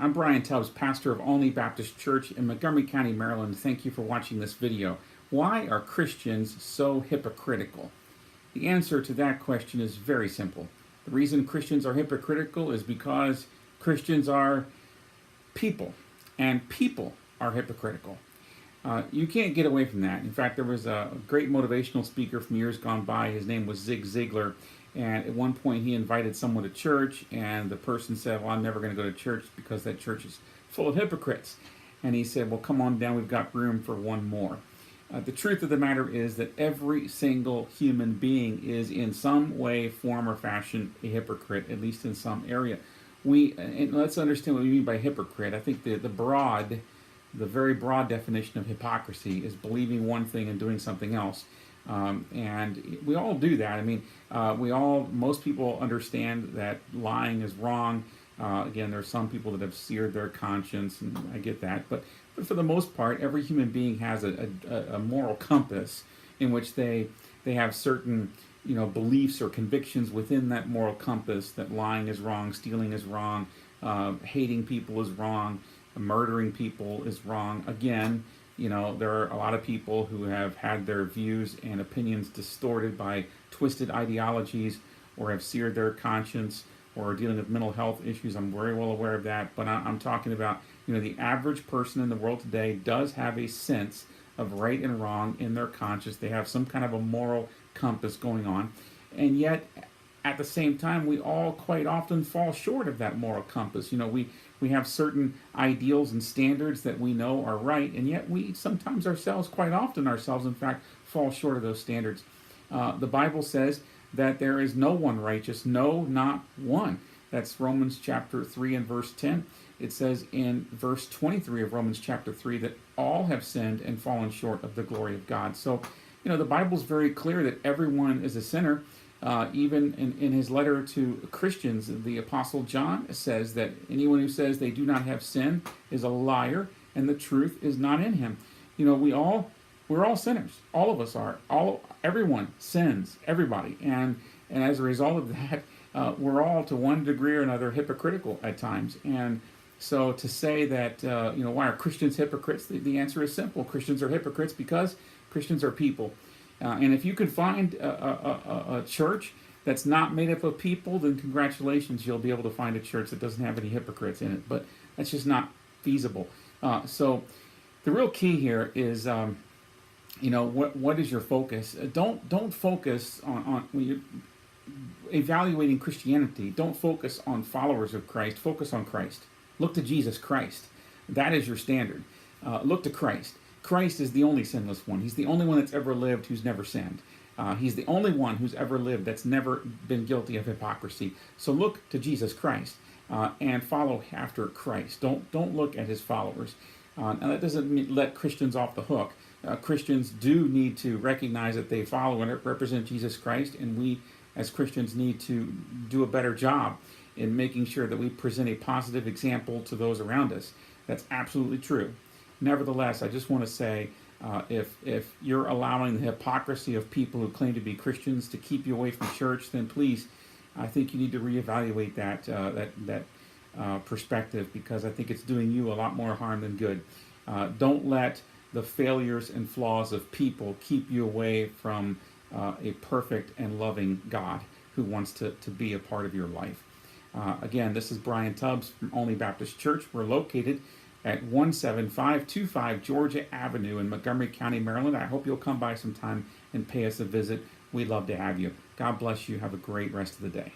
I'm Brian Tubbs, pastor of Olney Baptist Church in Montgomery County, Maryland. Thank you for watching this video. Why are Christians so hypocritical? The answer to that question is very simple. The reason Christians are hypocritical is because Christians are people, and people are hypocritical. You can't get away from that. In fact, there was a great motivational speaker from years gone by. His name was Zig Ziglar. And at one point he invited someone to church, and the person said, well, I'm never going to go to church because that church is full of hypocrites. And he said, well, come on down, we've got room for one more. The truth of the matter is that every single human being is in some way, form, or fashion a hypocrite, at least in some area. And let's understand what we mean by hypocrite. I think the very broad definition of hypocrisy is believing one thing and doing something else. And we all do that. I mean, most people understand that lying is wrong. Again, there are some people that have seared their conscience, and I get that. But for the most part, every human being has a moral compass in which they have certain, beliefs or convictions within that moral compass that lying is wrong, stealing is wrong, hating people is wrong, murdering people is wrong. Again, there are a lot of people who have had their views and opinions distorted by twisted ideologies, or have seared their conscience, or are dealing with mental health issues. I'm very well aware of that. But I'm talking about, the average person in the world today does have a sense of right and wrong in their conscience. They have some kind of a moral compass going on. And yet, at the same time, we all quite often fall short of that moral compass. We have certain ideals and standards that we know are right, and yet we sometimes quite often ourselves, in fact, fall short of those standards. The Bible says that there is no one righteous, no, not one. That's Romans chapter 3 and verse 10. It says in verse 23 of Romans chapter 3 that all have sinned and fallen short of the glory of God. So, the Bible's very clear that everyone is a sinner. Even in his letter to Christians, the Apostle John says that anyone who says they do not have sin is a liar, and the truth is not in him. We're all sinners. All of us are. Everyone sins. Everybody, and as a result of that, we're all to one degree or another hypocritical at times. And so to say that why are Christians hypocrites? The answer is simple. Christians are hypocrites because Christians are people. And if you can find a church that's not made up of people, then congratulations, you'll be able to find a church that doesn't have any hypocrites in it. But that's just not feasible. So the real key here is, what is your focus? Don't focus on when you're evaluating Christianity. Don't focus on followers of Christ. Focus on Christ. Look to Jesus Christ. That is your standard. Look to Christ. Christ is the only sinless one. He's the only one that's ever lived who's never sinned. He's the only one who's ever lived that's never been guilty of hypocrisy. So look to Jesus Christ and follow after Christ. Don't look at his followers. Now that doesn't let Christians off the hook. Christians do need to recognize that they follow and represent Jesus Christ, and we as Christians need to do a better job in making sure that we present a positive example to those around us. That's absolutely true. Nevertheless, I just want to say, if you're allowing the hypocrisy of people who claim to be Christians to keep you away from church, then please, I think you need to reevaluate that perspective, because I think it's doing you a lot more harm than good. Don't let the failures and flaws of people keep you away from a perfect and loving God who wants to be a part of your life. Again, this is Brian Tubbs from Olney Baptist Church. We're located at 17525 Georgia Avenue in Montgomery County, Maryland. I hope you'll come by sometime and pay us a visit. We'd love to have you. God bless you. Have a great rest of the day.